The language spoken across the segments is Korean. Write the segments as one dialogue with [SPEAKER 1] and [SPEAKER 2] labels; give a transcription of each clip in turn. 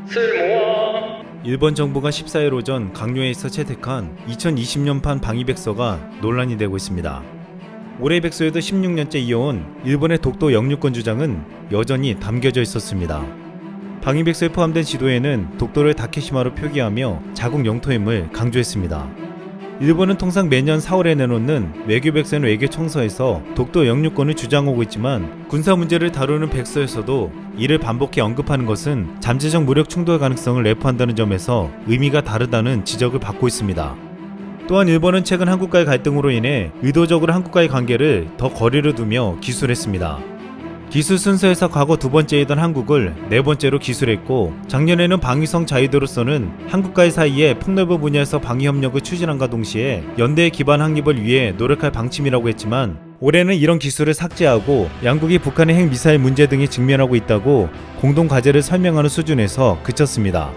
[SPEAKER 1] 쓸모아.
[SPEAKER 2] 일본 정부가 14일 오전 강요해에서 채택한 2020년판 방위백서가 논란이 되고 있습니다. 올해 백서에도 16년째 이어온 일본의 독도 영유권 주장은 여전히 담겨져 있었습니다. 방위백서에 포함된 지도에는 독도를 다케시마로 표기하며 자국 영토임을 강조했습니다. 일본은 통상 매년 4월에 내놓는 외교백서는 외교청서에서 독도 영유권을 주장하고 있지만 군사 문제를 다루는 백서에서도 이를 반복해 언급하는 것은 잠재적 무력 충돌 가능성을 내포한다는 점에서 의미가 다르다는 지적을 받고 있습니다. 또한 일본은 최근 한국과의 갈등으로 인해 의도적으로 한국과의 관계를 더 거리를 두며 기술했습니다. 기술 순서에서 과거 두 번째이던 한국을 네 번째로 기술했고, 작년에는 방위성 자위도로서는 한국과의 사이에 폭넓은 분야에서 방위협력을 추진함과 동시에 연대의 기반 확립을 위해 노력할 방침이라고 했지만, 올해는 이런 기술을 삭제하고 양국이 북한의 핵미사일 문제 등에 직면하고 있다고 공동과제를 설명하는 수준에서 그쳤습니다.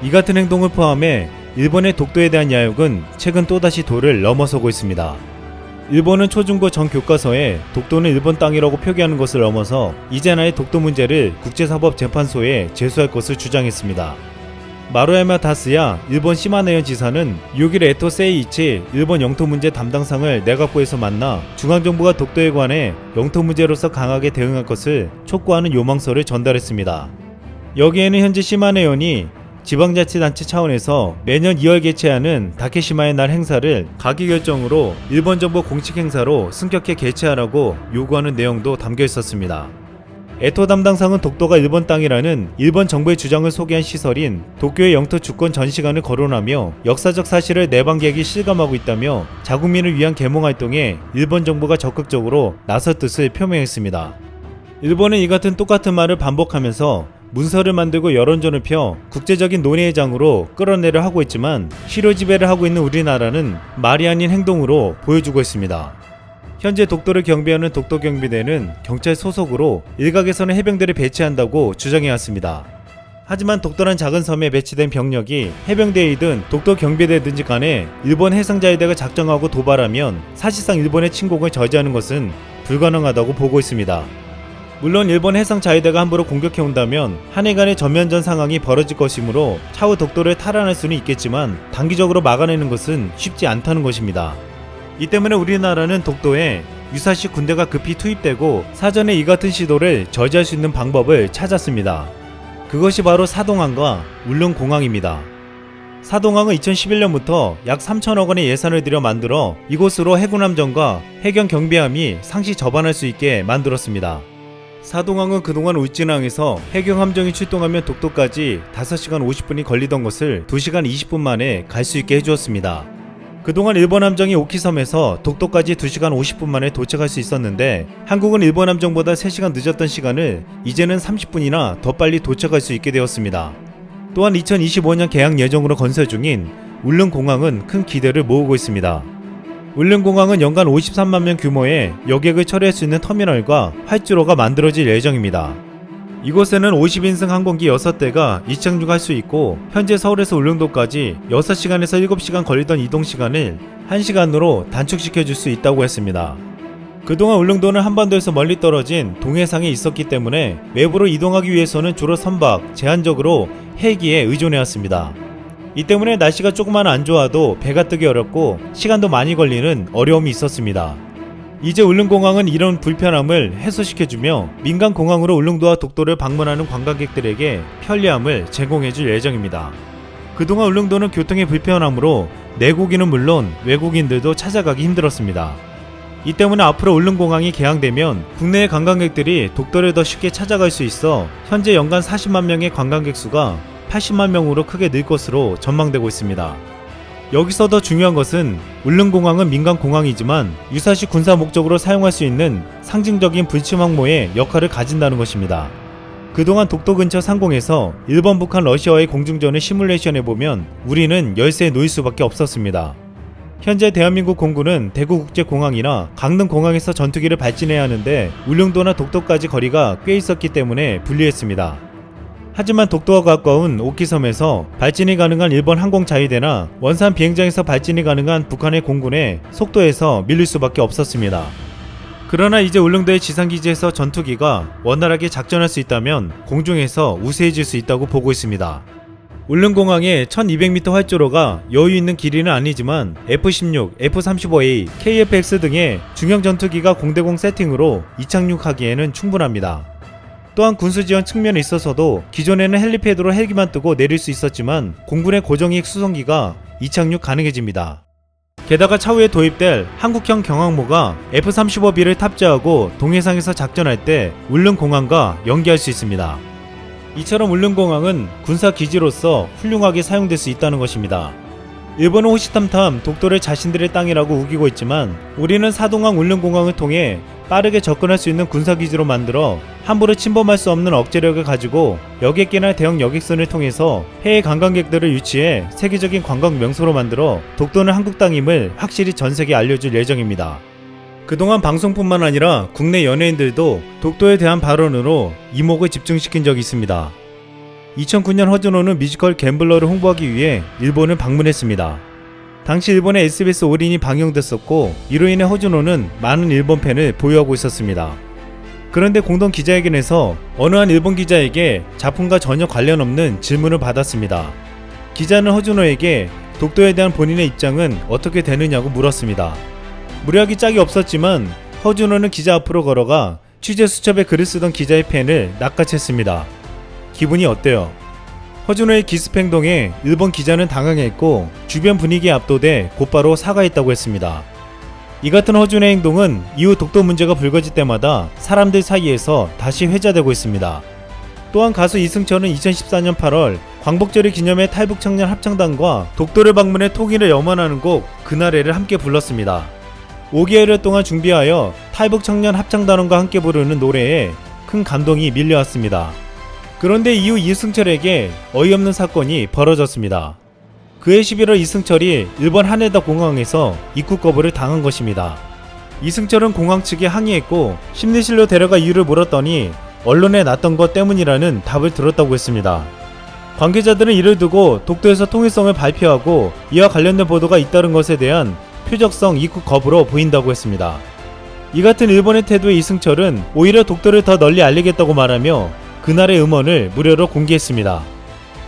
[SPEAKER 2] 이 같은 행동을 포함해 일본의 독도에 대한 야욕은 최근 또다시 도를 넘어서고 있습니다. 일본은 초중고 전 교과서에 독도는 일본 땅이라고 표기하는 것을 넘어서 이제나의 독도 문제를 국제사법재판소에 제소할 것을 주장했습니다. 마루야마 다스야 일본 시마네현 지사는 6일 에토 세이이치 일본 영토 문제 담당상을 내각부에서 만나 중앙정부가 독도에 관해 영토 문제로서 강하게 대응할 것을 촉구하는 요망서를 전달했습니다. 여기에는 현재 시마네현이 지방자치단체 차원에서 매년 2월 개최하는 다케시마의 날 행사를 가기 결정으로 일본 정부 공식 행사로 승격해 개최하라고 요구하는 내용도 담겨 있었습니다. 에토 담당상은 독도가 일본 땅이라는 일본 정부의 주장을 소개한 시설인 도쿄의 영토 주권 전시관을 거론하며 역사적 사실을 내방객이 실감하고 있다며 자국민을 위한 계몽활동에 일본 정부가 적극적으로 나설 뜻을 표명했습니다. 일본은 이 같은 똑같은 말을 반복하면서 문서를 만들고 여론전을 펴 국제적인 논의의 장으로 끌어내려 하고 있지만 실효 지배를 하고 있는 우리나라는 말이 아닌 행동으로 보여주고 있습니다. 현재 독도를 경비하는 독도경비대는 경찰 소속으로 일각에서는 해병대를 배치한다고 주장해왔습니다. 하지만 독도란 작은 섬에 배치된 병력이 해병대이든 독도경비대든지 간에 일본 해상자위대가 작정하고 도발하면 사실상 일본의 침공을 저지하는 것은 불가능하다고 보고 있습니다. 물론 일본 해상자위대가 함부로 공격해온다면 한해 간의 전면전 상황이 벌어질 것이므로 차후 독도를 탈환할 수는 있겠지만 단기적으로 막아내는 것은 쉽지 않다는 것입니다. 이 때문에 우리나라는 독도에 유사시 군대가 급히 투입되고 사전에 이 같은 시도를 저지할 수 있는 방법을 찾았습니다. 그것이 바로 사동항과 울릉공항입니다. 사동항은 2011년부터 약 3천억 원의 예산을 들여 만들어 이곳으로 해군함정과 해경 경비함이 상시 접안할 수 있게 만들었습니다. 사동항은 그동안 울진항에서 해경 함정이 출동하면 독도까지 5시간 50분이 걸리던 것을 2시간 20분 만에 갈 수 있게 해주었습니다. 그동안 일본 함정이 오키섬에서 독도까지 2시간 50분 만에 도착할 수 있었는데 한국은 일본 함정보다 3시간 늦었던 시간을 이제는 30분이나 더 빨리 도착할 수 있게 되었습니다. 또한 2025년 개항 예정으로 건설 중인 울릉공항은 큰 기대를 모으고 있습니다. 울릉공항은 연간 53만 명 규모의 여객을 처리할 수 있는 터미널과 활주로가 만들어질 예정입니다. 이곳에는 50인승 항공기 6대가 이착륙할 수 있고 현재 서울에서 울릉도까지 6시간에서 7시간 걸리던 이동시간을 1시간으로 단축시켜줄 수 있다고 했습니다. 그동안 울릉도는 한반도에서 멀리 떨어진 동해상에 있었기 때문에 외부로 이동하기 위해서는 주로 선박, 제한적으로 헬기에 의존해왔습니다. 이 때문에 날씨가 조금만 안 좋아도 배가 뜨기 어렵고 시간도 많이 걸리는 어려움이 있었습니다. 이제 울릉공항은 이런 불편함을 해소시켜주며 민간공항으로 울릉도와 독도를 방문하는 관광객들에게 편리함을 제공해줄 예정입니다. 그동안 울릉도는 교통의 불편함으로 내국인은 물론 외국인들도 찾아가기 힘들었습니다. 이 때문에 앞으로 울릉공항이 개항되면 국내의 관광객들이 독도를 더 쉽게 찾아갈 수 있어 현재 연간 40만 명의 관광객 수가 80만 명으로 크게 늘 것으로 전망되고 있습니다. 여기서 더 중요한 것은 울릉공항은 민간공항이지만 유사시 군사 목적으로 사용할 수 있는 상징적인 불침 항모의 역할을 가진다는 것입니다. 그동안 독도 근처 상공에서 일본, 북한, 러시아와의 공중전을 시뮬레이션해보면 우리는 열세에 놓일 수밖에 없었습니다. 현재 대한민국 공군은 대구국제공항이나 강릉공항에서 전투기를 발진해야 하는데 울릉도나 독도까지 거리가 꽤 있었기 때문에 불리했습니다. 하지만 독도와 가까운 오키섬에서 발진이 가능한 일본 항공자위대나 원산 비행장에서 발진이 가능한 북한의 공군의 속도에서 밀릴 수밖에 없었습니다. 그러나 이제 울릉도의 지상기지에서 전투기가 원활하게 작전할 수 있다면 공중에서 우세해질 수 있다고 보고 있습니다. 울릉공항의 1200m 활주로가 여유 있는 길이는 아니지만 F-16, F-35A, KF-X 등의 중형 전투기가 공대공 세팅으로 이착륙하기에는 충분합니다. 또한 군수지원 측면에 있어서도 기존에는 헬리패드로 헬기만 뜨고 내릴 수 있었지만 공군의 고정이익 수송기가 이착륙 가능해집니다. 게다가 차후에 도입될 한국형 경항모가 F-35B를 탑재하고 동해상에서 작전할 때 울릉공항과 연계할 수 있습니다. 이처럼 울릉공항은 군사기지로서 훌륭하게 사용될 수 있다는 것입니다. 일본은 호시탐탐 독도를 자신들의 땅이라고 우기고 있지만 우리는 사동항 울릉공항을 통해 빠르게 접근할 수 있는 군사기지로 만들어 함부로 침범할 수 없는 억제력을 가지고 여객기나 대형 여객선을 통해서 해외 관광객들을 유치해 세계적인 관광 명소로 만들어 독도는 한국 땅임을 확실히 전세계에 알려줄 예정입니다. 그동안 방송뿐만 아니라 국내 연예인들도 독도에 대한 발언으로 이목을 집중시킨 적이 있습니다. 2009년 허준호는 뮤지컬 갬블러를 홍보하기 위해 일본을 방문했습니다. 당시 일본의 SBS 올인이 방영됐었고 이로 인해 허준호는 많은 일본 팬을 보유하고 있었습니다. 그런데 공동 기자회견에서 어느 한 일본 기자에게 작품과 전혀 관련 없는 질문을 받았습니다. 기자는 허준호에게 독도에 대한 본인의 입장은 어떻게 되느냐고 물었습니다. 무리하기 짝이 없었지만 허준호는 기자 앞으로 걸어가 취재 수첩에 글을 쓰던 기자의 펜을 낚아챘습니다. 기분이 어때요? 허준호의 기습 행동에 일본 기자는 당황했고 주변 분위기에 압도돼 곧바로 사과했다고 했습니다. 이 같은 허준호의 행동은 이후 독도 문제가 불거질 때마다 사람들 사이에서 다시 회자되고 있습니다. 또한 가수 이승철은 2014년 8월 광복절을 기념해 탈북청년 합창단과 독도를 방문해 통일을 염원하는 곡 그날에를 함께 불렀습니다. 5개월 동안 준비하여 탈북청년 합창단원과 함께 부르는 노래에 큰 감동이 밀려왔습니다. 그런데 이후 이승철에게 어이없는 사건이 벌어졌습니다. 그해 11월 이승철이 일본 하네다 공항에서 입국 거부를 당한 것입니다. 이승철은 공항 측에 항의했고 심리실로 데려가 이유를 물었더니 언론에 났던 것 때문이라는 답을 들었다고 했습니다. 관계자들은 이를 두고 독도에서 통일성을 발표하고 이와 관련된 보도가 잇따른 것에 대한 표적성 입국 거부로 보인다고 했습니다. 이 같은 일본의 태도에 이승철은 오히려 독도를 더 널리 알리겠다고 말하며 그날의 음원을 무료로 공개했습니다.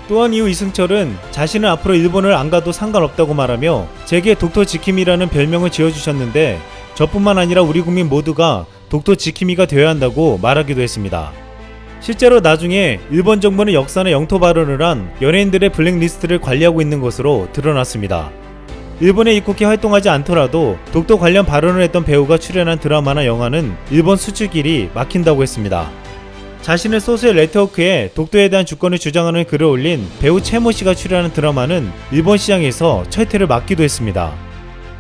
[SPEAKER 2] 또한 이후 이승철은 자신은 앞으로 일본을 안 가도 상관없다고 말하며 제게 독도 지킴이라는 별명을 지어주셨는데 저뿐만 아니라 우리 국민 모두가 독도 지킴이가 되어야 한다고 말하기도 했습니다. 실제로 나중에 일본 정부는 역사나 영토 발언을 한 연예인들의 블랙리스트를 관리하고 있는 것으로 드러났습니다. 일본에 입국해 활동하지 않더라도 독도 관련 발언을 했던 배우가 출연한 드라마나 영화는 일본 수출길이 막힌다고 했습니다. 자신의 소셜 네트워크에 독도에 대한 주권을 주장하는 글을 올린 배우 최모 씨가 출연한 드라마는 일본 시장에서 철퇴를 맞기도 했습니다.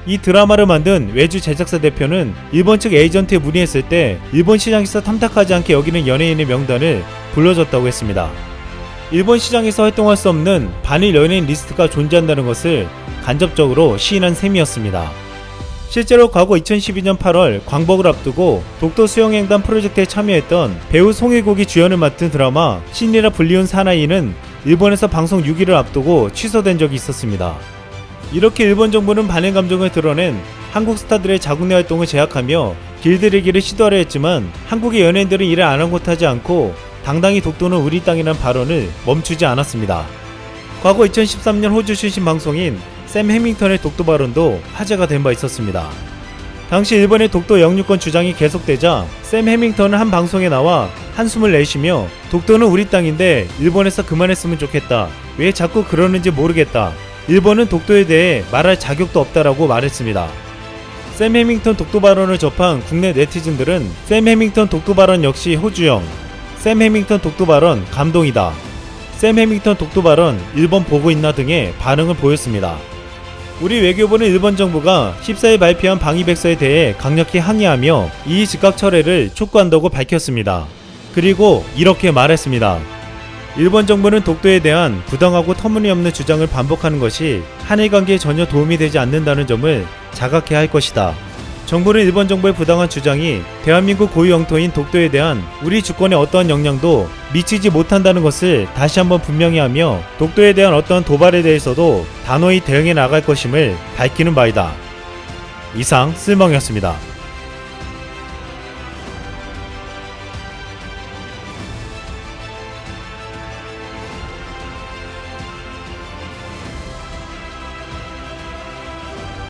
[SPEAKER 2] 이 드라마를 만든 외주 제작사 대표는 일본 측 에이전트에 문의했을 때 일본 시장에서 탐탁하지 않게 여기는 연예인의 명단을 불러줬다고 했습니다. 일본 시장에서 활동할 수 없는 반일 연예인 리스트가 존재한다는 것을 간접적으로 시인한 셈이었습니다. 실제로 과거 2012년 8월 광복을 앞두고 독도 수영횡단 프로젝트에 참여했던 배우 송일국이 주연을 맡은 드라마 신이라 불리운 사나이는 일본에서 방송 6일을 앞두고 취소된 적이 있었습니다. 이렇게 일본 정부는 반일 감정을 드러낸 한국 스타들의 자국 내 활동을 제약하며 길들이기를 시도하려 했지만 한국의 연예인들은 이를 아랑곳하지 않고 당당히 독도는 우리 땅이란 발언을 멈추지 않았습니다. 과거 2013년 호주 출신 방송인 샘 해밍턴의 독도 발언도 화제가 된 바 있었습니다. 당시 일본의 독도 영유권 주장이 계속되자 샘 해밍턴은 한 방송에 나와 한숨을 내쉬며 독도는 우리 땅인데 일본에서 그만했으면 좋겠다. 왜 자꾸 그러는지 모르겠다. 일본은 독도에 대해 말할 자격도 없다라고 말했습니다. 샘 해밍턴 독도 발언을 접한 국내 네티즌들은 샘 해밍턴 독도 발언 역시 호주형, 샘 해밍턴 독도 발언 감동이다, 샘 해밍턴 독도 발언 일본 보고 있나 등의 반응을 보였습니다. 우리 외교부는 일본 정부가 14일 발표한 방위백서에 대해 강력히 항의하며 이 즉각 철회를 촉구한다고 밝혔습니다. 그리고 이렇게 말했습니다. 일본 정부는 독도에 대한 부당하고 터무니없는 주장을 반복하는 것이 한일 관계에 전혀 도움이 되지 않는다는 점을 자각해야 할 것이다. 정부는 일본 정부의 부당한 주장이 대한민국 고유 영토인 독도에 대한 우리 주권에 어떠한 영향도 미치지 못한다는 것을 다시 한번 분명히 하며 독도에 대한 어떠한 도발에 대해서도 단호히 대응해 나갈 것임을 밝히는 바이다. 이상 쓸멍이었습니다.